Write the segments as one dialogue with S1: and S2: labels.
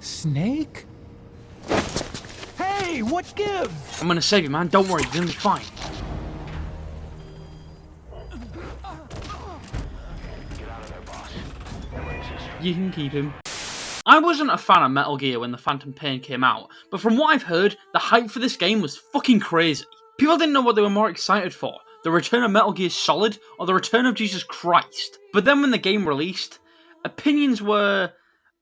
S1: Snake? Hey, what gives?
S2: I'm gonna save you, man. Don't worry, you're gonna be fine. You can keep him. I wasn't a fan of Metal Gear when the Phantom Pain came out, but from what I've heard, the hype for this game was fucking crazy. People didn't know what they were more excited for, the return of Metal Gear Solid or the return of Jesus Christ. But then when the game released, opinions were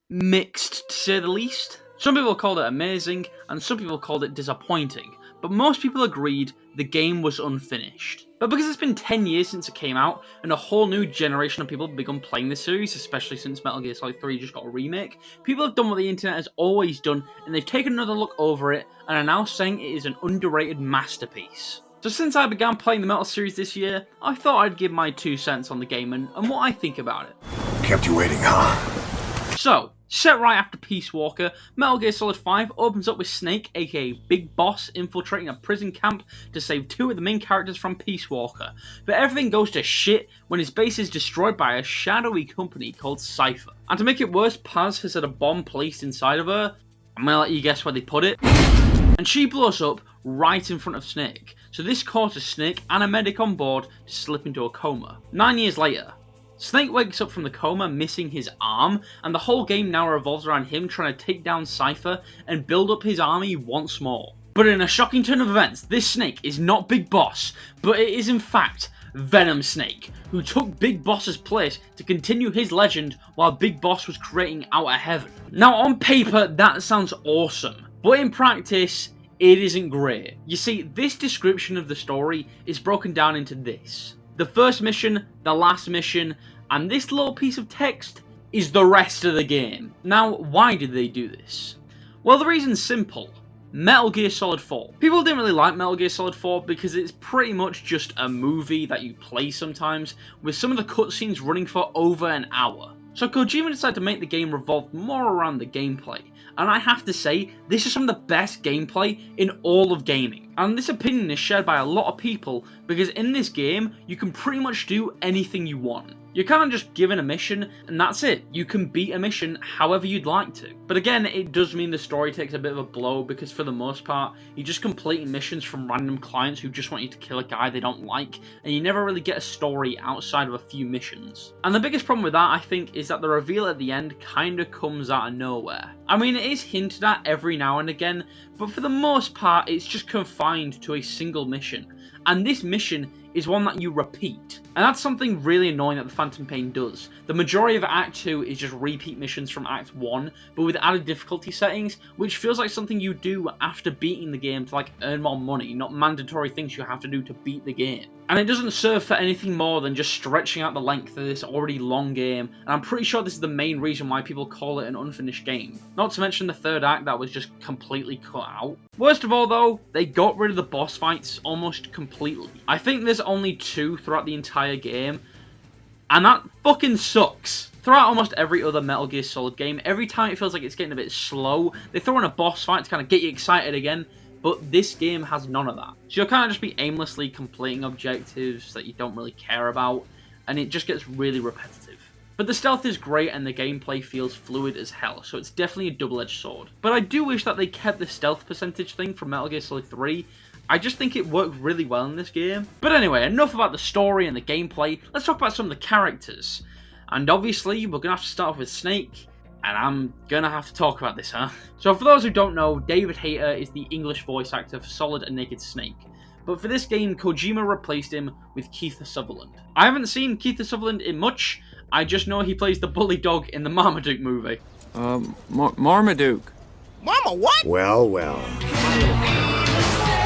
S2: mixed to say the least. Some people called it amazing, and some people called it disappointing, but most people agreed the game was unfinished. But because it's been 10 years since it came out, and a whole new generation of people have begun playing this series, especially since Metal Gear Solid 3 just got a remake, people have done what the internet has always done, and they've taken another look over it, and are now saying it is an underrated masterpiece. So since I began playing the Metal series this year, I thought I'd give my 2 cents on the game and what I think about it.
S3: Kept you waiting, huh?
S2: So, set right after Peace Walker, Metal Gear Solid 5 opens up with Snake, aka Big Boss, infiltrating a prison camp to save 2 of the main characters from Peace Walker. But everything goes to shit when his base is destroyed by a shadowy company called Cypher. And to make it worse, Paz has had a bomb placed inside of her. I'm gonna let you guess where they put it. And she blows up right in front of Snake. So this causes Snake and a medic on board to slip into a coma. 9 years later, Snake wakes up from the coma missing his arm, and the whole game now revolves around him trying to take down Cypher and build up his army once more. But in a shocking turn of events, this Snake is not Big Boss, but it is in fact Venom Snake, who took Big Boss's place to continue his legend while Big Boss was creating Out of Heaven. Now on paper that sounds awesome, but in practice it isn't great. You see, this description of the story is broken down into this. The first mission, the last mission, and this little piece of text is the rest of the game. Now, why did they do this? Well, the reason's simple. Metal Gear Solid 4. People didn't really like Metal Gear Solid 4 because it's pretty much just a movie that you play sometimes, with some of the cutscenes running for over an hour. So Kojima decided to make the game revolve more around the gameplay, and I have to say, this is some of the best gameplay in all of gaming. And this opinion is shared by a lot of people, because in this game, you can pretty much do anything you want. You're kind of just given a mission, and that's it. You can beat a mission however you'd like to. But again, it does mean the story takes a bit of a blow, because for the most part, you're just completing missions from random clients who just want you to kill a guy they don't like, and you never really get a story outside of a few missions. And the biggest problem with that, I think, is that the reveal at the end kinda comes out of nowhere. I mean, it is hinted at every now and again, but for the most part, it's just confined to a single mission. And this mission is one that you repeat. And that's something really annoying that the Phantom Pain does. The majority of Act 2 is just repeat missions from Act 1, but with added difficulty settings, which feels like something you do after beating the game to earn more money, not mandatory things you have to do to beat the game. And it doesn't serve for anything more than just stretching out the length of this already long game, and I'm pretty sure this is the main reason why people call it an unfinished game. Not to mention the third act that was just completely cut out. Worst of all though, they got rid of the boss fights almost completely. I think there's only 2 throughout the entire game, and that fucking sucks. Throughout almost every other Metal Gear Solid game, every time it feels like it's getting a bit slow, they throw in a boss fight to kind of get you excited again, but this game has none of that. So you'll kind of just be aimlessly completing objectives that you don't really care about, and it just gets really repetitive. But the stealth is great and the gameplay feels fluid as hell, so it's definitely a double-edged sword. But I do wish that they kept the stealth percentage thing from Metal Gear Solid 3. I just think it worked really well in this game. But anyway, enough about the story and the gameplay, let's talk about some of the characters. And obviously, we're gonna have to start off with Snake, and I'm gonna have to talk about this, huh? So for those who don't know, David Hayter is the English voice actor for Solid and Naked Snake. But for this game, Kojima replaced him with Keith Sutherland. I haven't seen Keith Sutherland in much, I just know he plays the bully dog in the Marmaduke movie.
S4: Marmaduke.
S3: Mama, what? Well, well.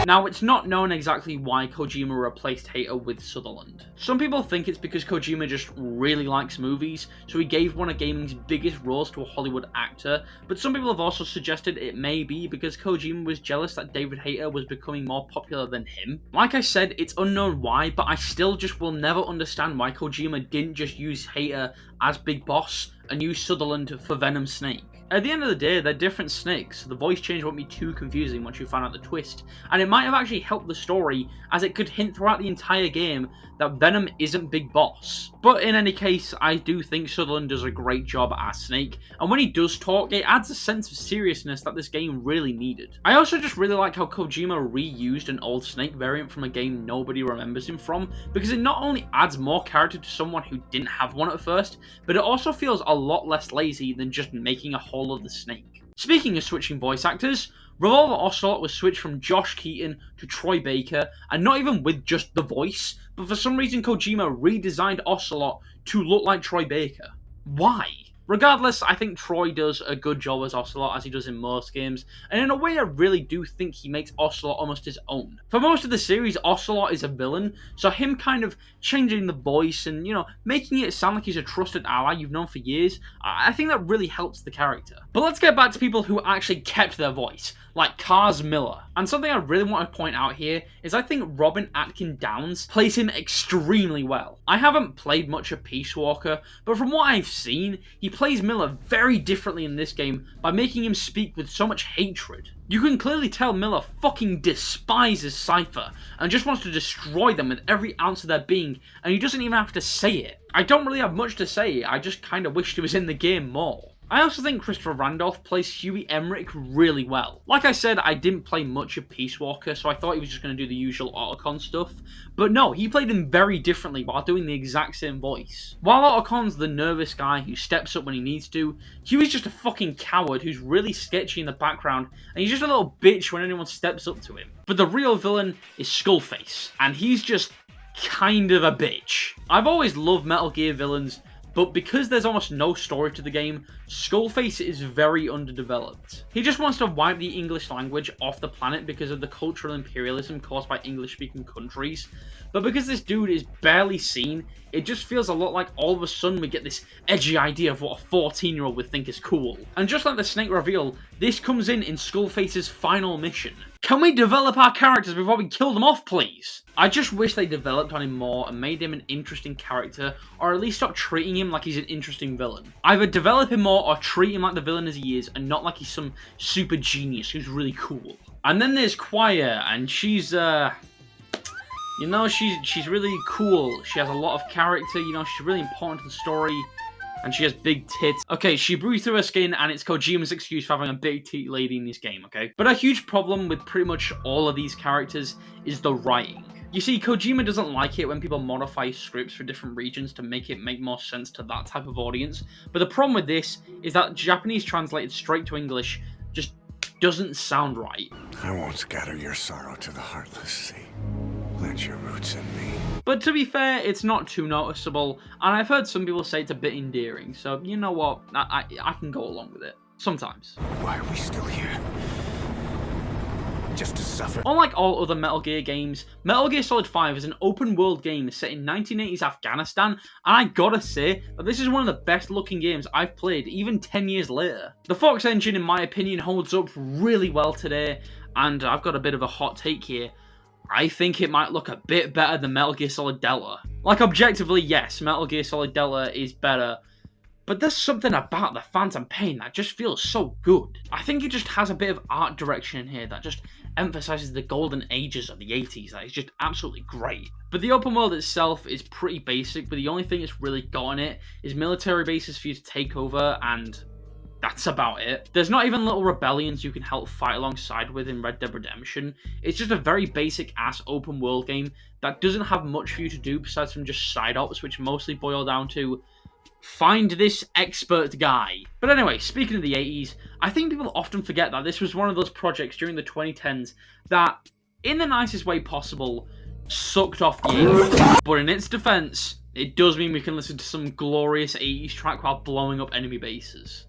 S2: Now, it's not known exactly why Kojima replaced Hayter with Sutherland. Some people think it's because Kojima just really likes movies, so he gave one of gaming's biggest roles to a Hollywood actor, but some people have also suggested it may be because Kojima was jealous that David Hayter was becoming more popular than him. Like I said, it's unknown why, but I still just will never understand why Kojima didn't just use Hayter as Big Boss and use Sutherland for Venom Snake. At the end of the day, they're different snakes, so the voice change won't be too confusing once you find out the twist, and it might have actually helped the story, as it could hint throughout the entire game that Venom isn't Big Boss. But in any case, I do think Sutherland does a great job as Snake, and when he does talk, it adds a sense of seriousness that this game really needed. I also just really like how Kojima reused an old Snake variant from a game nobody remembers him from, because it not only adds more character to someone who didn't have one at first, but it also feels a lot less lazy than just making a whole other Snake. Speaking of switching voice actors, Revolver Ocelot was switched from Josh Keaton to Troy Baker, and not even with just the voice, but for some reason Kojima redesigned Ocelot to look like Troy Baker. Why? Regardless, I think Troy does a good job as Ocelot, as he does in most games, and in a way I really do think he makes Ocelot almost his own. For most of the series, Ocelot is a villain, so him kind of changing the voice and, making it sound like he's a trusted ally you've known for years, I think that really helps the character. But let's get back to people who actually kept their voice, like Kaz Miller. And something I really want to point out here is I think Robin Atkin Downes plays him extremely well. I haven't played much of Peace Walker, but from what I've seen, he plays Miller very differently in this game by making him speak with so much hatred. You can clearly tell Miller fucking despises Cypher and just wants to destroy them with every ounce of their being, and he doesn't even have to say it. I don't really have much to say, I just kinda wished he was in the game more. I also think Christopher Randolph plays Huey Emmerich really well. Like I said, I didn't play much of Peace Walker, so I thought he was just going to do the usual Otacon stuff. But no, he played him very differently while doing the exact same voice. While Otacon's the nervous guy who steps up when he needs to, Huey's just a fucking coward who's really sketchy in the background, and he's just a little bitch when anyone steps up to him. But the real villain is Skullface, and he's just kind of a bitch. I've always loved Metal Gear villains, but because there's almost no story to the game, Skullface is very underdeveloped. He just wants to wipe the English language off the planet because of the cultural imperialism caused by English-speaking countries. But because this dude is barely seen, it just feels a lot like all of a sudden we get this edgy idea of what a 14-year-old would think is cool. And just like the Snake reveal, this comes in Skullface's final mission. Can we develop our characters before we kill them off, please? I just wish they developed on him more and made him an interesting character, or at least stop treating him like he's an interesting villain. Either develop him more or treat him like the villain as he is, and not like he's some super genius who's really cool. And then there's Quia, and she's she's really cool. She has a lot of character, she's really important to the story. And she has big tits. Okay, she breathes through her skin, and it's Kojima's excuse for having a big tit lady in this game, okay? But a huge problem with pretty much all of these characters is the writing. You see, Kojima doesn't like it when people modify scripts for different regions to make it make more sense to that type of audience. But the problem with this is that Japanese translated straight to English just doesn't sound right.
S3: I won't scatter your sorrow to the heartless sea. Plant your roots in me.
S2: But to be fair, it's not too noticeable, and I've heard some people say it's a bit endearing, so you know what, I can go along with it. Sometimes.
S3: Why are we still here? Just to suffer?
S2: Unlike all other Metal Gear games, Metal Gear Solid 5 is an open-world game set in 1980s Afghanistan, and I gotta say that this is one of the best-looking games I've played, even 10 years later. The Fox engine, in my opinion, holds up really well today, and I've got a bit of a hot take here. I think it might look a bit better than Metal Gear Solid Delta. Like, objectively, yes, Metal Gear Solid Delta is better, but there's something about the Phantom Pain that just feels so good. I think it just has a bit of art direction in here that just emphasizes the golden ages of the 80s. That is just absolutely great. But the open world itself is pretty basic, but the only thing it's really got in it is military bases for you to take over, and that's about it. There's not even little rebellions you can help fight alongside with in Red Dead Redemption. It's just a very basic ass open world game that doesn't have much for you to do besides from just side ops, which mostly boil down to find this expert guy. But anyway, speaking of the 80s, I think people often forget that this was one of those projects during the 2010s that, in the nicest way possible, sucked off the 80s. But in its defense, it does mean we can listen to some glorious 80s track while blowing up enemy bases.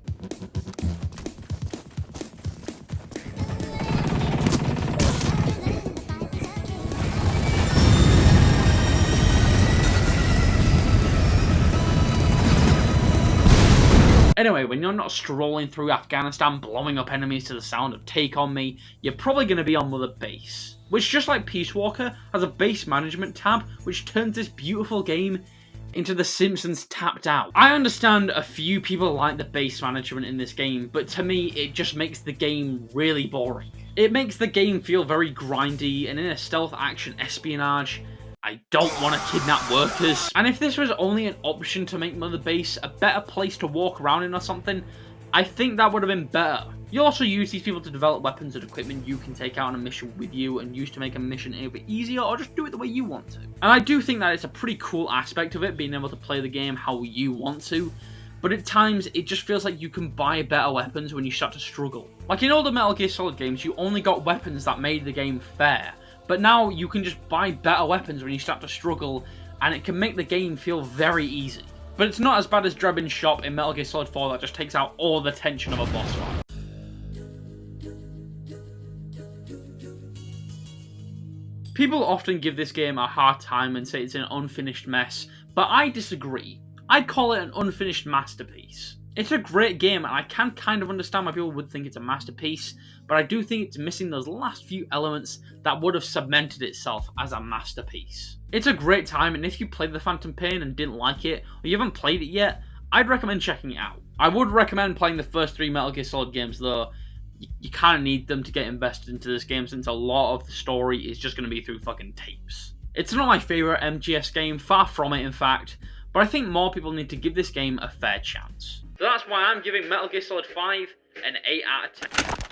S2: Anyway, when you're not strolling through Afghanistan blowing up enemies to the sound of Take On Me, you're probably going to be on Mother Base. Which, just like Peace Walker, has a base management tab which turns this beautiful game into The Simpsons Tapped Out. I understand a few people like the base management in this game, but to me, it just makes the game really boring. It makes the game feel very grindy, and in a stealth action espionage, I don't want to kidnap workers. And if this was only an option to make Mother Base a better place to walk around in or something, I think that would have been better. You also use these people to develop weapons and equipment you can take out on a mission with you and use to make a mission either easier or just do it the way you want to. And I do think that it's a pretty cool aspect of it, being able to play the game how you want to, but at times it just feels like you can buy better weapons when you start to struggle. Like in older Metal Gear Solid games, you only got weapons that made the game fair, but now you can just buy better weapons when you start to struggle, and it can make the game feel very easy. But it's not as bad as Drebin's shop in Metal Gear Solid 4 that just takes out all the tension of a boss fight. People often give this game a hard time and say it's an unfinished mess, but I disagree. I'd call it an unfinished masterpiece. It's a great game, and I can kind of understand why people would think it's a masterpiece, but I do think it's missing those last few elements that would have cemented itself as a masterpiece. It's a great time, and if you played The Phantom Pain and didn't like it, or you haven't played it yet, I'd recommend checking it out. I would recommend playing the first 3 Metal Gear Solid games, though you kind of need them to get invested into this game, since a lot of the story is just going to be through fucking tapes. It's not my favourite MGS game, far from it in fact, but I think more people need to give this game a fair chance. So that's why I'm giving Metal Gear Solid 5 an 8 out of 10.